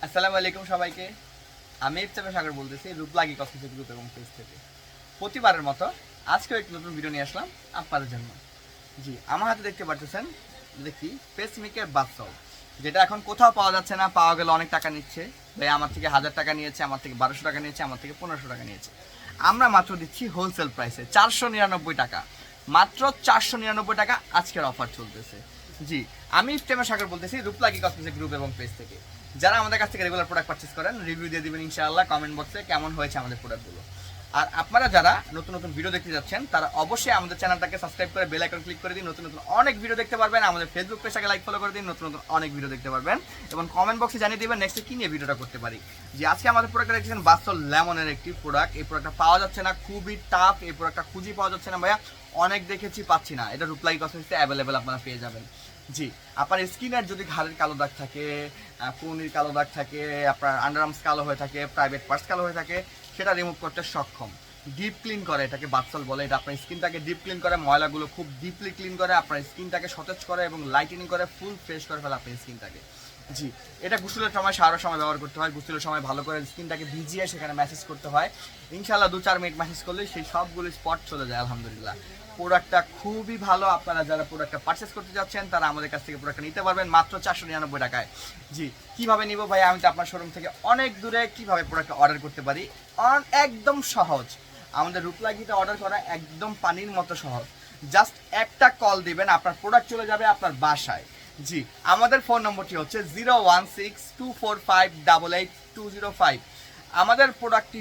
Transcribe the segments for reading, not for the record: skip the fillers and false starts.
আসসালামু আলাইকুম সবাইকে। আমি ইফতেখার সাগর বলতেছি রূপলাগী কসমেটিক গ্রুপ এবং পেজ থেকে। প্রতিবারের মতো আজকেও একটি নতুন ভিডিও নিয়ে আসলাম আপনাদের জন্য। জি, আমার হাতে দেখতে পাচ্ছেন দেখি পেসমেকার বাথ সল্ট, যেটা এখন কোথাও পাওয়া যাচ্ছে না, পাওয়া গেলে অনেক টাকা নিচ্ছে। ভাই আমার থেকে 1000 টাকা নিয়েছে, আমার থেকে 1200 টাকা নিয়েছে, আমার থেকে 1500 টাকা নিয়েছে। আমরা মাত্র দিচ্ছি হোলসেল প্রাইসে 499 টাকা, মাত্র 499 টাকা আজকের অফার চলতেছে। জি, আমি ইফতেখার সাগর বলতেছি রূপলাগী কসমেটিক গ্রুপ এবং পেজ থেকে। যারা আমাদের কাছ থেকে রেগুলার প্রোডাক্ট পারচেজ করেন রিভিউ দিয়ে দিবেন ইনশাআল্লাহ কমেন্ট বক্সে কেমন হয়েছে আমাদের প্রোডাক্টগুলো। আর আপনারা যারা নতুন নতুন ভিডিও দেখতে যাচ্ছেন তারা অবশ্যই আমাদের চ্যানেলটাকে সাবস্ক্রাইব করে বেল আইকন ক্লিক করে দিন, নতুন নতুন অনেক ভিডিও দেখতে পারবেন। আমাদের ফেসবুক পেজটাকে লাইক ফলো করে দিন, নতুন নতুন অনেক ভিডিও দেখতে পারবেন। এবং কমেন্ট বক্সে জানিয়ে দিবেন নেক্সট কি নিয়ে ভিডিওটা করতে পারি। যে আজকে আমাদের প্রোডাক্টটা দেখছেন বাথ সল্ট লেমনের একটি প্রোডাক্ট। এই প্রোডাক্টটা পাওয়া যাচ্ছে না, খুবই টাফ। এই প্রোডাক্টটা খুঁজে পাওয়া যাচ্ছে না ভাইয়া, অনেক দেখেছি পাচ্ছি না। এটা রূপলাগী কসমেটিক্সে অ্যাভেলেবেল আপনারা পেয়ে যাবেন। জি, আপনার স্কিনের যদি ঘাড়ের কালো দাগ থাকে, কোনির কালো দাগ থাকে, আপনার আন্ডারআর্মস কালো হয়ে থাকে, প্রাইভেট পার্টস কালো হয়ে থাকে, সেটা রিমুভ করতে সক্ষম। ডিপ ক্লিন করে, এটাকে বাথ সল্ট বলে। এটা আপনার স্কিনটাকে ডিপ ক্লিন করে, ময়লাগুলো খুব ডিপলি ক্লিন করে, আপনার স্কিনটাকে সতেজ করে এবং লাইটেনিং করে, ফুল ফ্রেশ করে ফেলে আপনার স্কিনটাকে। জি, এটা গোসলের সময় শাওয়ারের সময় ব্যবহার করতে হয়। গোসলের সময় ভালো করে স্কিনটাকে ভিজিয়ে সেখানে ম্যাসেজ করতে হয়। ইনশাআল্লাহ 2-4 মিনিট ম্যাসেজ করলে সেই সবগুলো স্পট চলে যায় আলহামদুলিল্লাহ। প্রোডাক্টটা খুবই ভালো। আপনারা যারা প্রোডাক্টটা পারচেস করতে যাচ্ছেন তারা আমাদের কাছ থেকে প্রোডাক্টটা নিতে পারবেন মাত্র 499 টাকায়। জি, কিভাবে নিব ভাই? আমি তো আপনার শোরুম থেকে অনেক দূরে, কিভাবে প্রোডাক্টটা অর্ডার করতে পারি? একদম সহজ। আমাদের রূপলাগীটা অর্ডার করা একদম পানির মতো সহজ। জাস্ট একটা কল দিবেন, আপনার প্রোডাক্ট চলে যাবে আপনার বাসায়। জি, আমাদের ফোন নম্বরটি হচ্ছে 01624588205। আমাদের প্রোডাক্টটি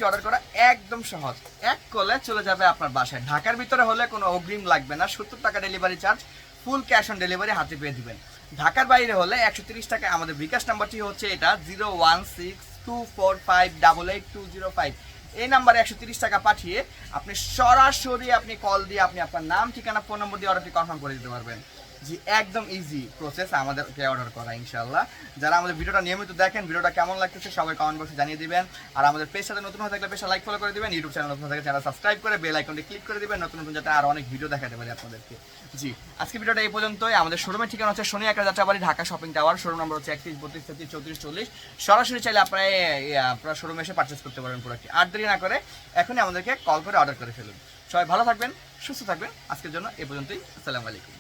অর্ডার করা একদম সহজ। এক কলে চলে যাবে আপনার বাসায়। ঢাকার ভিতরে হলে কোনো অগ্রিম লাগবে না, 70 টাকা delivery charge, full cash on delivery হাতে পেয়ে দিবেন। ঢাকার বাইরে হলে 130 টাকা। আমাদের বিকাশ নাম্বারটি হচ্ছে এটা 01624588205। এই নাম্বারে 130 টাকা পাঠিয়ে আপনি সরাসরি কল দিয়ে আপনি আপনার নাম, ঠিকানা, ফোন নম্বর দিয়ে অর্ডারটি কনফার্ম করে দিতে পারবেন। জি, একদম ইজি প্রসেস আমাদেরকে অর্ডার করা ইনশাআল্লাহ। যারা আমাদের ভিডিওটা নিয়মিত দেখেন, ভিডিওটা কেমন লাগতেছে সবাই কমেন্ট বক্সে জানিয়ে দিবেন। আর আমাদের পেজ সাথে নতুন হয়ে থাকলে পেজটা লাইক ফলো করে দিবেন, ইউটিউব চ্যানেল নতুন হয়ে থাকলে চ্যানেল সাবস্ক্রাইব করে বেল আইকনটি ক্লিক করে দিবেন, নতুন নতুন যাতে আর অনেক ভিডিও দেখাতে পারি আপনাদেরকে। জি, আজকে ভিডিওটা এই পর্যন্তই। আমাদের শোরুমের ঠিকানা হচ্ছে শনি একটা Jatrabari, Dhaka shopping tower. Showroom number হচ্ছে 31 32 33 34 40। সরাসরি চাইলে আপনারা শোরুমে এসে পারচেস করতে পারবেন প্রোডাক্টটি। আর দেরি না করে এখনই আমাদেরকে কল করে অর্ডার করে ফেলুন। সবাই ভালো থাকবেন, সুস্থ থাকবেন। আজকের জন্য এই পর্যন্তই। আসসালামু আলাইকুম।